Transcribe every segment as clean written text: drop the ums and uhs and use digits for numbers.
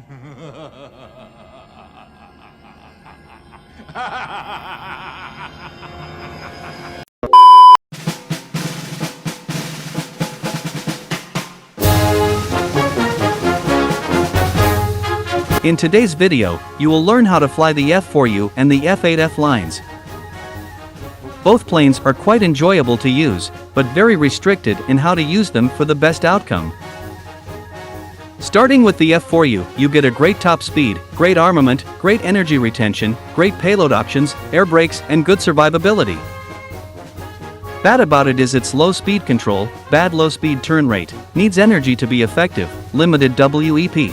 In today's video, you will learn how to fly the F4U and the F8F lines. Both planes are quite enjoyable to use, but very restricted in how to use them for the best outcome. Starting with the F4U, you get a great top speed, great armament, great energy retention, great payload options, air brakes, and good survivability. Bad about it is its low speed control, bad low speed turn rate, needs energy to be effective, limited WEP.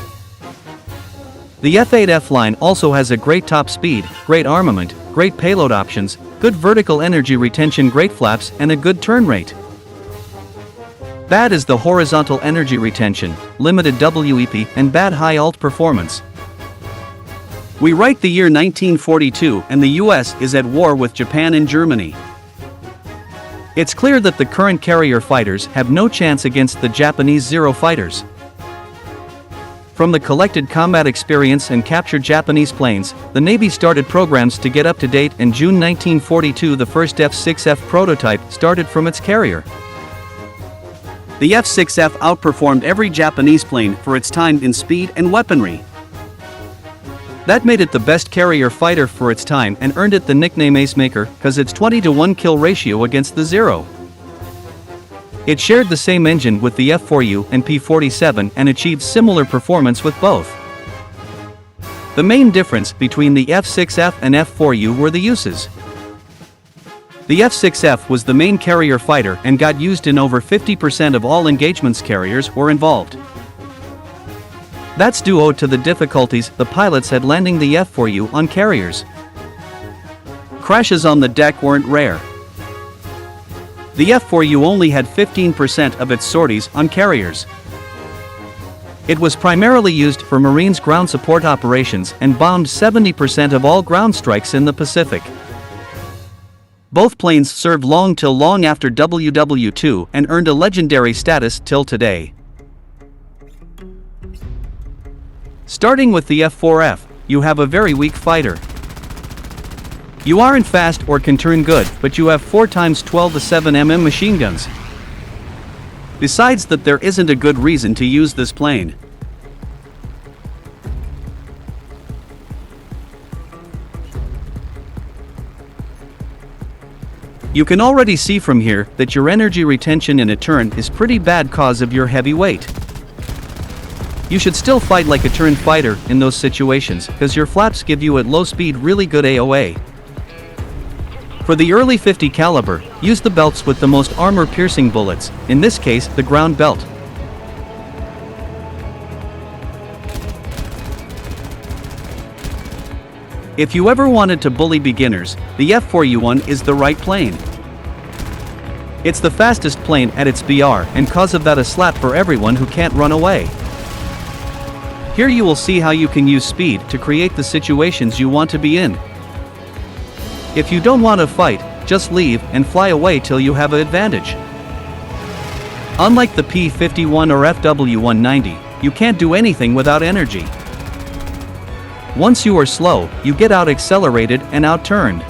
The F8F line also has a great top speed, great armament, great payload options, good vertical energy retention, great flaps, and a good turn rate. Bad is the horizontal energy retention, limited WEP, and bad high alt performance. We write the year 1942 and the US is at war with Japan and Germany. It's clear that the current carrier fighters have no chance against the Japanese Zero fighters. From the collected combat experience and captured Japanese planes, the Navy started programs to get up to date. In June 1942, the first F6F prototype started from its carrier. The F6F outperformed every Japanese plane for its time in speed and weaponry. That made it the best carrier fighter for its time and earned it the nickname Ace Maker, cause its 20-to-1 kill ratio against the Zero. It shared the same engine with the F4U and P-47 and achieved similar performance with both. The main difference between the F6F and F4U were the uses. The F6F was the main carrier fighter and got used in over 50% of all engagements carriers were involved. That's due to the difficulties the pilots had landing the F4U on carriers. Crashes on the deck weren't rare. The F4U only had 15% of its sorties on carriers. It was primarily used for Marines ground support operations and bombed 70% of all ground strikes in the Pacific. Both planes served long after WW2 and earned a legendary status till today. Starting with the F4F, you have a very weak fighter. You aren't fast or can turn good, but you have 4x 12-7mm machine guns. Besides that, there isn't a good reason to use this plane. You can already see from here that your energy retention in a turn is pretty bad cause of your heavy weight. You should still fight like a turn fighter in those situations, cause your flaps give you at low speed really good AOA. For the early 50 caliber, use the belts with the most armor-piercing bullets, in this case the ground belt. If you ever wanted to bully beginners, the F4U1 is the right plane. It's the fastest plane at its BR and cause of that a slap for everyone who can't run away. Here you will see how you can use speed to create the situations you want to be in. If you don't want to fight, just leave and fly away till you have an advantage. Unlike the P-51 or FW-190, you can't do anything without energy. Once you are slow, you get out-accelerated and out-turned.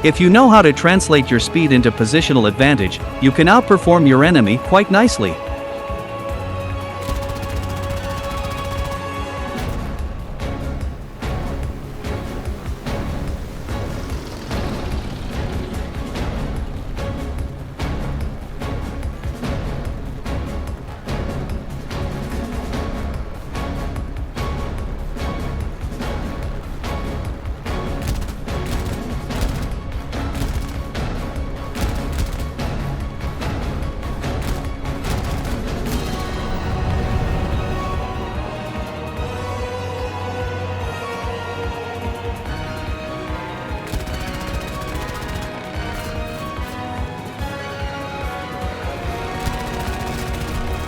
If you know how to translate your speed into positional advantage, you can outperform your enemy quite nicely.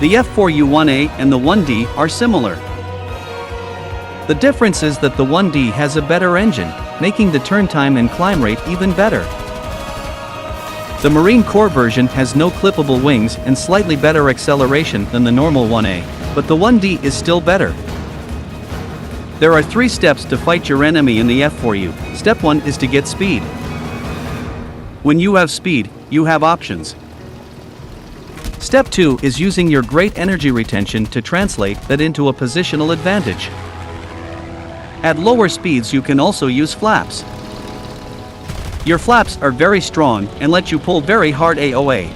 The F4U-1A and the 1D are similar. The difference is that the 1D has a better engine, making the turn time and climb rate even better. The Marine Corps version has no clippable wings and slightly better acceleration than the normal 1A, but the 1D is still better. There are 3 steps to fight your enemy in the F4U. Step 1 is to get speed. When you have speed, you have options. Step 2 is using your great energy retention to translate that into a positional advantage. At lower speeds you can also use flaps. Your flaps are very strong and let you pull very hard AOA.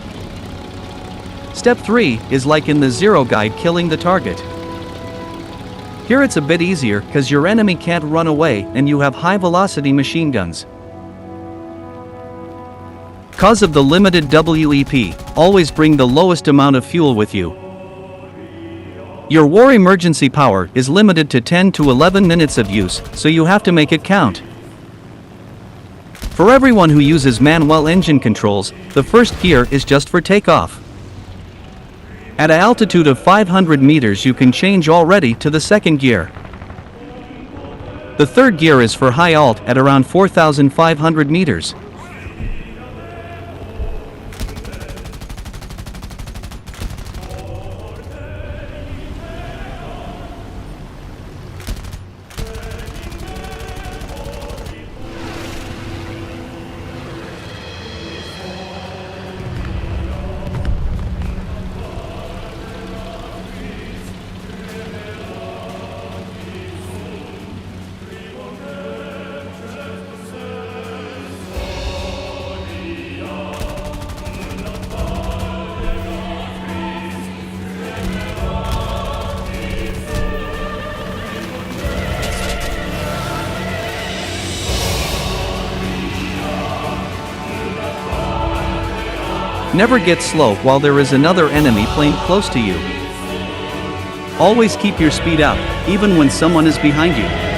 Step 3 is like in the Zero Guide, killing the target. Here it's a bit easier because your enemy can't run away and you have high velocity machine guns. Cause of the limited WEP, always bring the lowest amount of fuel with you. Your war emergency power is limited to 10 to 11 minutes of use, so you have to make it count. For everyone who uses manual engine controls, the first gear is just for takeoff. At an altitude of 500 meters you can change already to the second gear. The third gear is for high alt at around 4,500 meters. Never get slow while there is another enemy plane close to you. Always keep your speed up, even when someone is behind you.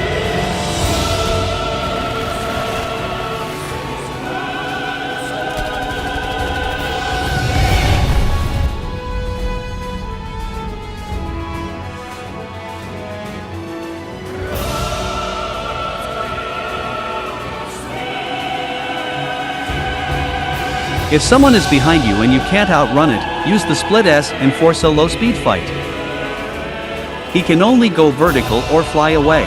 If someone is behind you and you can't outrun it, use the split S and force a low speed fight. He can only go vertical or fly away.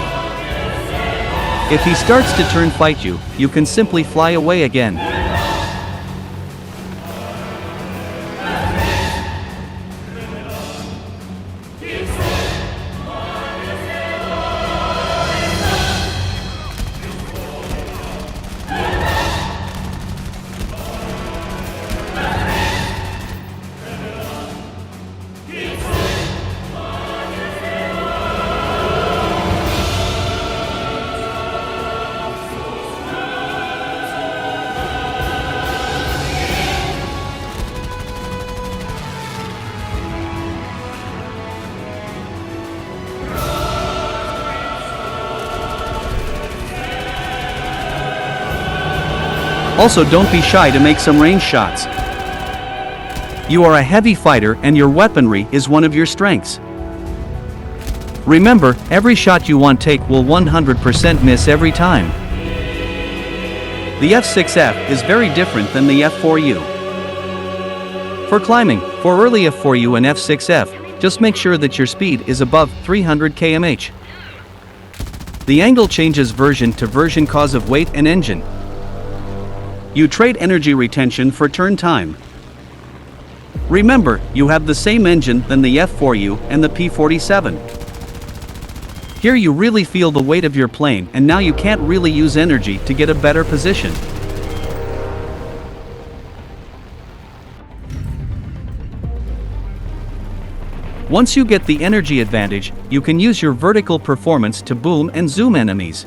If he starts to turn fight you, you can simply fly away again. Also, don't be shy to make some range shots. You are a heavy fighter and your weaponry is one of your strengths. Remember, every shot you want take will 100% miss every time. The F6F is very different than the F4U. For climbing, for early F4U and F6F, just make sure that your speed is above 300 km/h. The angle changes version to version cause of weight and engine. You trade energy retention for turn time. Remember, you have the same engine than the F4U and the P47. Here you really feel the weight of your plane and now you can't really use energy to get a better position. Once you get the energy advantage, you can use your vertical performance to boom and zoom enemies.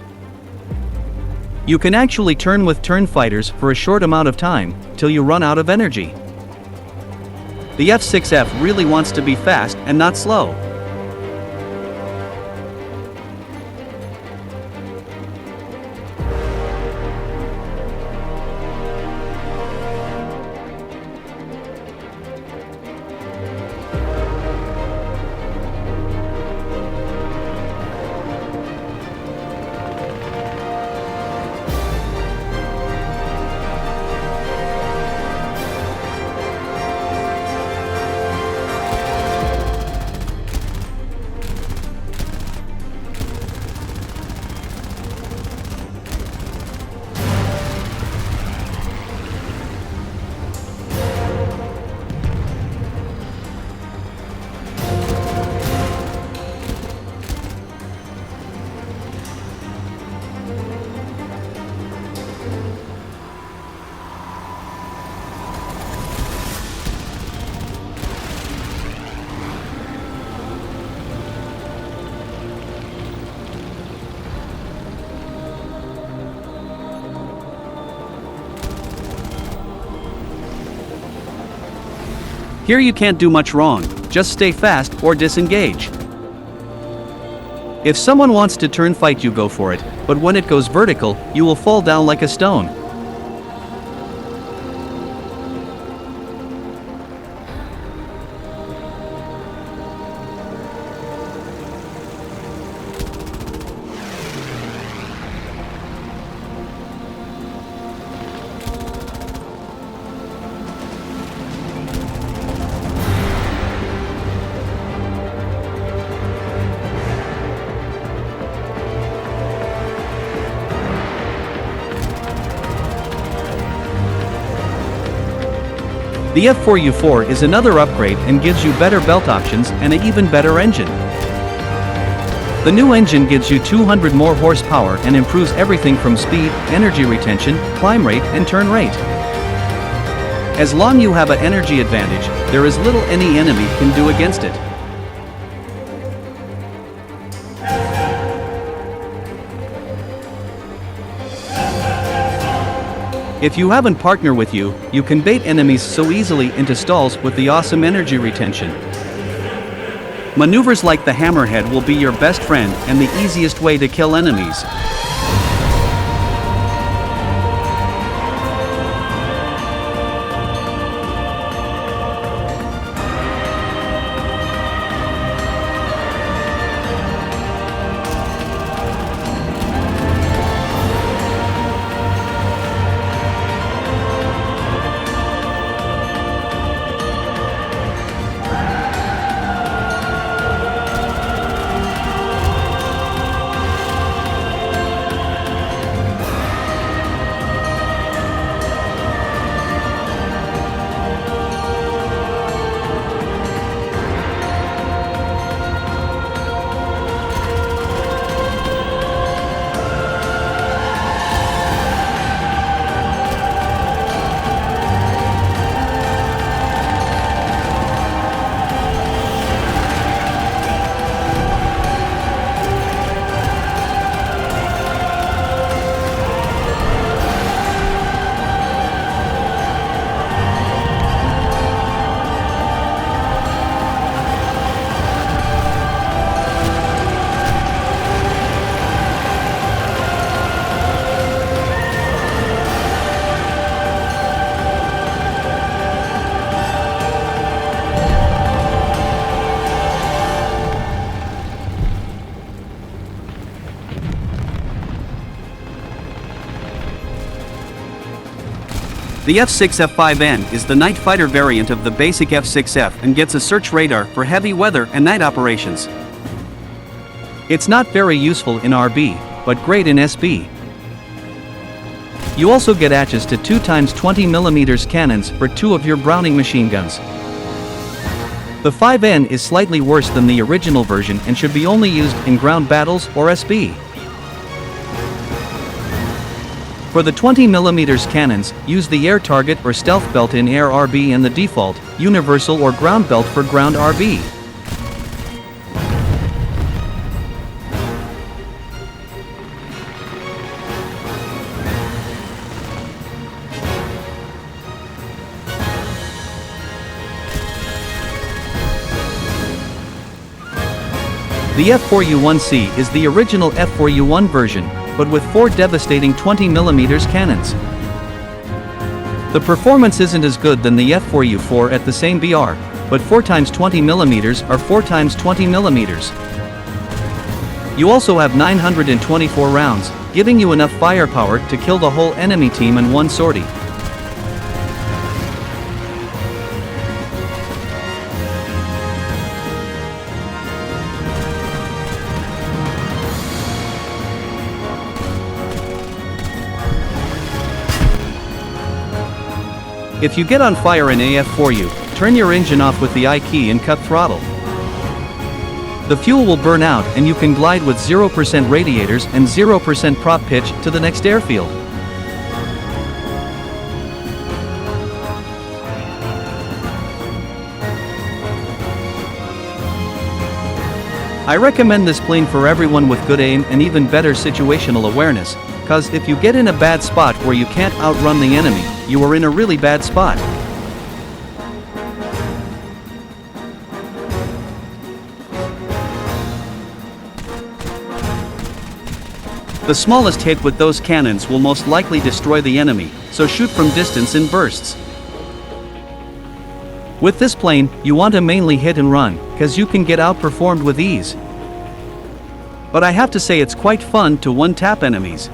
You can actually turn with turn fighters for a short amount of time, till you run out of energy. The F6F really wants to be fast and not slow. Here you can't do much wrong, just stay fast or disengage. If someone wants to turn fight, you go for it, but when it goes vertical, you will fall down like a stone. The F4U4 is another upgrade and gives you better belt options and an even better engine. The new engine gives you 200 more horsepower and improves everything from speed, energy retention, climb rate, and turn rate. As long as you have an energy advantage, there is little any enemy can do against it. If you have a partner with you, you can bait enemies so easily into stalls with the awesome energy retention. Maneuvers like the hammerhead will be your best friend and the easiest way to kill enemies. The F6F5N is the night fighter variant of the basic F6F and gets a search radar for heavy weather and night operations. It's not very useful in RB, but great in SB. You also get access to 2x20mm cannons for 2 of your Browning machine guns. The 5N is slightly worse than the original version and should be only used in ground battles or SB. For the 20mm cannons, use the air target or stealth belt in air RB and the default, universal or ground belt for ground RB. The F4U1C is the original F4U1 version, but with 4 devastating 20mm cannons. The performance isn't as good than the F4U4 at the same BR, but 4x20mm are 4x20mm. You also have 924 rounds, giving you enough firepower to kill the whole enemy team in one sortie. If you get on fire in AF4U, turn your engine off with the I key and cut throttle. The fuel will burn out and you can glide with 0% radiators and 0% prop pitch to the next airfield. I recommend this plane for everyone with good aim and even better situational awareness, cause if you get in a bad spot where you can't outrun the enemy, you are in a really bad spot. The smallest hit with those cannons will most likely destroy the enemy, so shoot from distance in bursts. With this plane, you want to mainly hit and run, cause you can get outperformed with ease. But I have to say it's quite fun to one-tap enemies.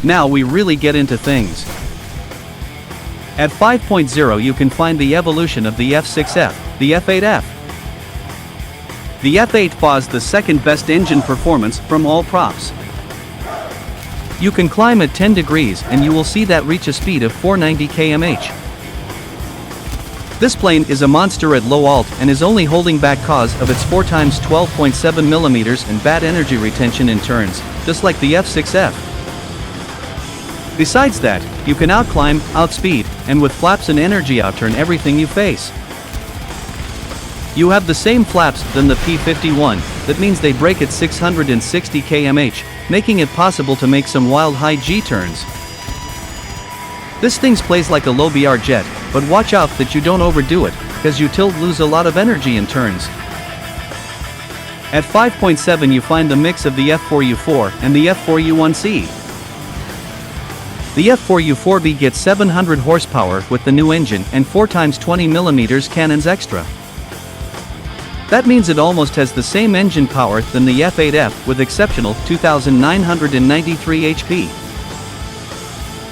Now we really get into things. At 5.0 you can find the evolution of the F6F, the F8F. The F8F is the second best engine performance from all props. You can climb at 10 degrees and you will see that reach a speed of 490 km/h. This plane is a monster at low alt and is only holding back cause of its 4x 12.7 mm and bad energy retention in turns, just like the F6F. Besides that, you can outclimb, outspeed, and with flaps and energy outturn everything you face. You have the same flaps than the P-51, that means they brake at 660 km/h, making it possible to make some wild high G turns. This thing plays like a low BR jet, but watch out that you don't overdo it, cause you lose a lot of energy in turns. At 5.7 you find the mix of the F4U4 and the F4U1C. The F4U4B gets 700 horsepower with the new engine and 4x 20 mm cannons extra. That means it almost has the same engine power than the F8F with exceptional 2,993 HP.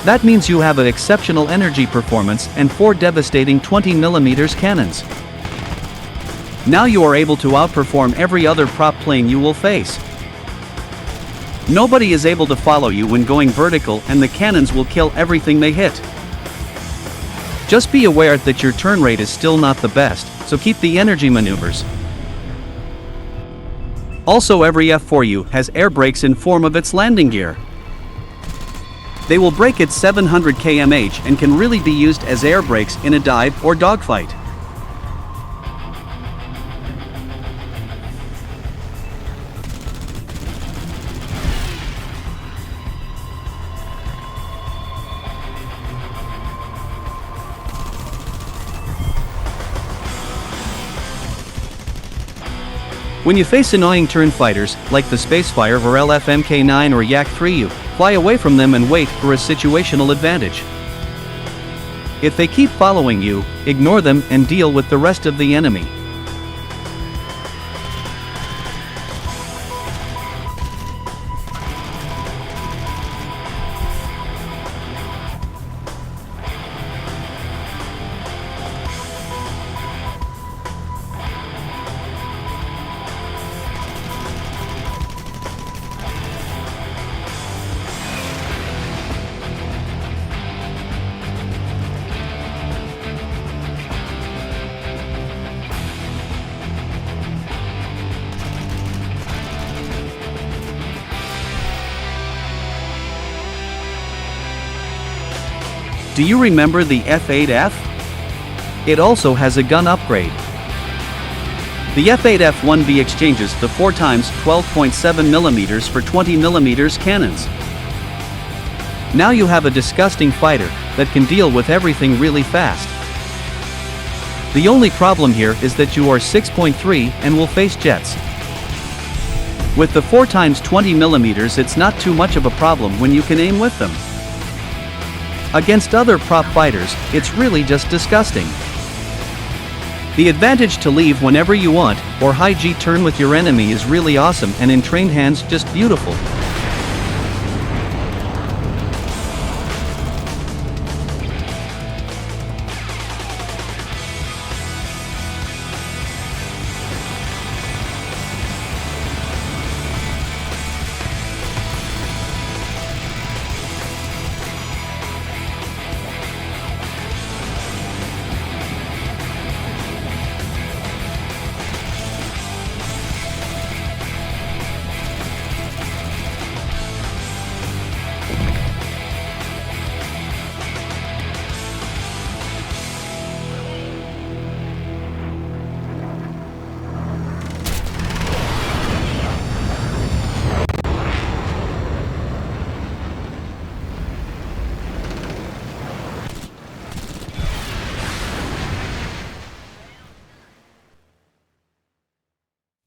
That means you have an exceptional energy performance and 4 devastating 20 mm cannons. Now you are able to outperform every other prop plane you will face. Nobody is able to follow you when going vertical and the cannons will kill everything they hit. Just be aware that your turn rate is still not the best, so keep the energy maneuvers. Also every F4U has air brakes in form of its landing gear. They will brake at 700 km/h and can really be used as air brakes in a dive or dogfight. When you face annoying turn fighters, like the Spacefire or LF-MK9 or Yak-3U, fly away from them and wait for a situational advantage. If they keep following you, ignore them and deal with the rest of the enemy. Do you remember the F8F? It also has a gun upgrade. The F8F1B exchanges the 4x 12.7 mm for 20 mm cannons. Now you have a disgusting fighter that can deal with everything really fast. The only problem here is that you are 6.3 and will face jets. With the 4x 20 mm it's not too much of a problem when you can aim with them. Against other prop fighters, it's really just disgusting. The advantage to leave whenever you want, or high G turn with your enemy is really awesome and in trained hands just beautiful.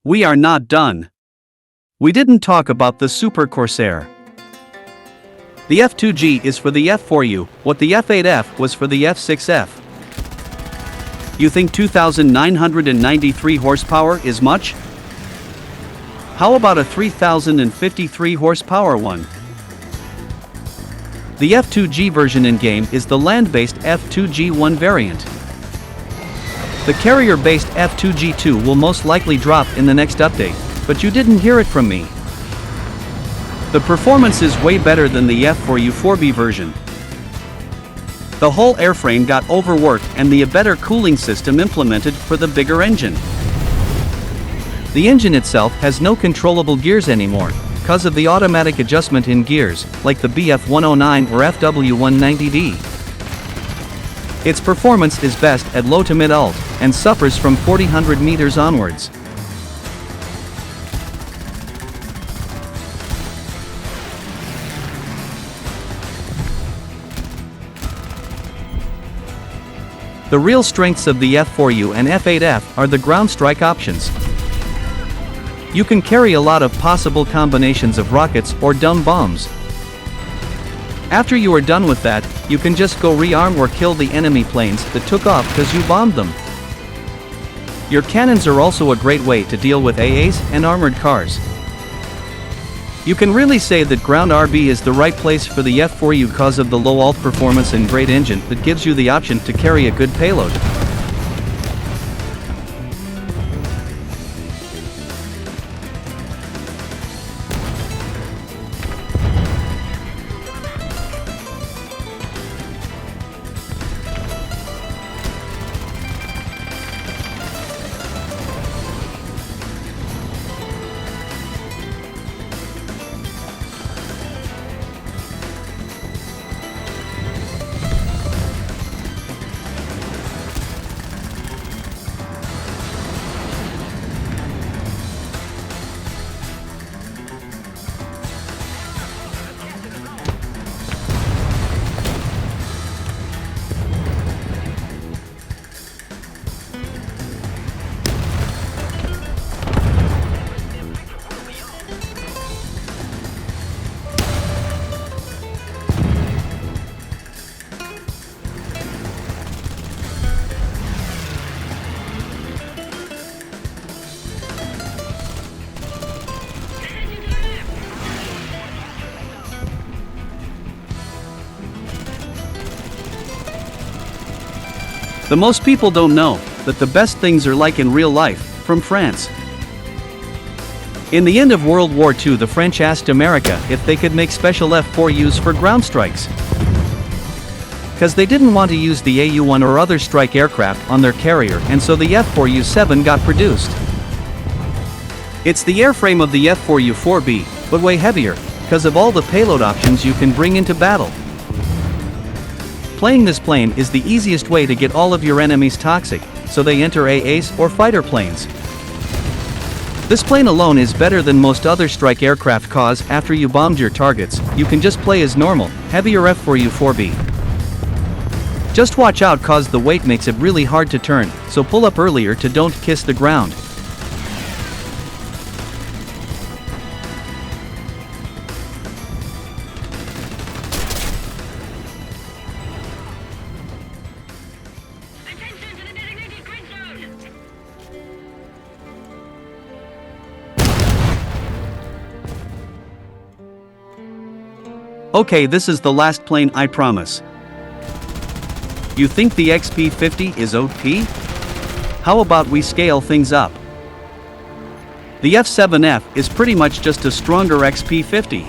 We are not done. We didn't talk about the Super Corsair. The F2G is for the F4U, what the F8F was for the F6F. You think 2,993 horsepower is much? How about a 3,053 horsepower one? The F2G version in-game is the land-based F2G1 variant. The carrier-based F2G2 will most likely drop in the next update, but you didn't hear it from me. The performance is way better than the F4U 4B version. The whole airframe got overworked and a better cooling system implemented for the bigger engine. The engine itself has no controllable gears anymore, because of the automatic adjustment in gears, like the BF109 or FW190D. Its performance is best at low to mid-alt, and suffers from 4,000 meters onwards. The real strengths of the F4U and F8F are the ground strike options. You can carry a lot of possible combinations of rockets or dumb bombs. After you are done with that, you can just go rearm or kill the enemy planes that took off because you bombed them. Your cannons are also a great way to deal with AAs and armored cars. You can really say that ground RB is the right place for the F4U because of the low alt performance and great engine that gives you the option to carry a good payload. The most people don't know that the best things are like in real life, from France. In the end of World War II, the French asked America if they could make special F4Us for ground strikes. Because they didn't want to use the AU-1 or other strike aircraft on their carrier, and so the F4U-7 got produced. It's the airframe of the F4U 4B, but way heavier, because of all the payload options you can bring into battle. Playing this plane is the easiest way to get all of your enemies toxic, so they enter AAs or fighter planes. This plane alone is better than most other strike aircraft cause after you bombed your targets, you can just play as normal, heavier F4U 4B. Just watch out cause the weight makes it really hard to turn, so pull up earlier to don't kiss the ground. Okay, this is the last plane, I promise. You think the XP50 is OP? How about we scale things up? The F7F is pretty much just a stronger XP50.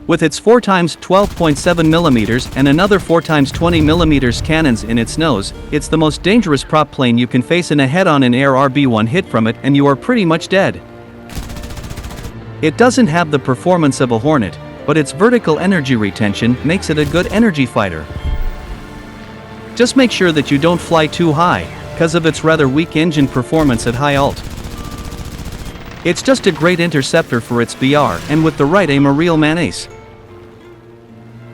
With its 4x 12.7mm and another 4x 20mm cannons in its nose, it's the most dangerous prop plane you can face in a head-on-in-air RB1 hit from it and you are pretty much dead. It doesn't have the performance of a Hornet, but its vertical energy retention makes it a good energy fighter. Just make sure that you don't fly too high, because of its rather weak engine performance at high alt. It's just a great interceptor for its BR, and with the right aim a real man-ace.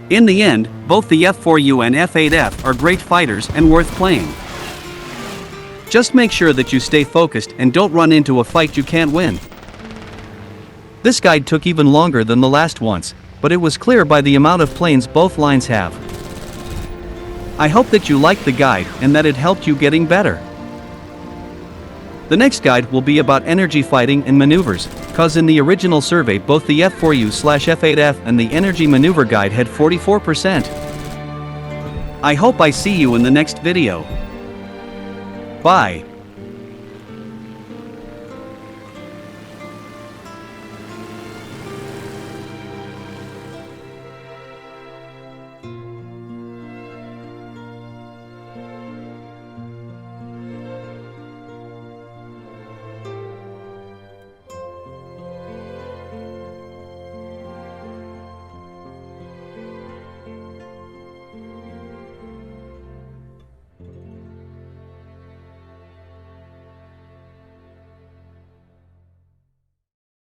In the end, both the F4U and F8F are great fighters and worth playing. Just make sure that you stay focused and don't run into a fight you can't win. This guide took even longer than the last ones, but it was clear by the amount of planes both lines have. I hope that you liked the guide and that it helped you getting better. The next guide will be about energy fighting and maneuvers, cause in the original survey both the F4U/F8F and the energy maneuver guide had 44%. I hope I see you in the next video. Bye.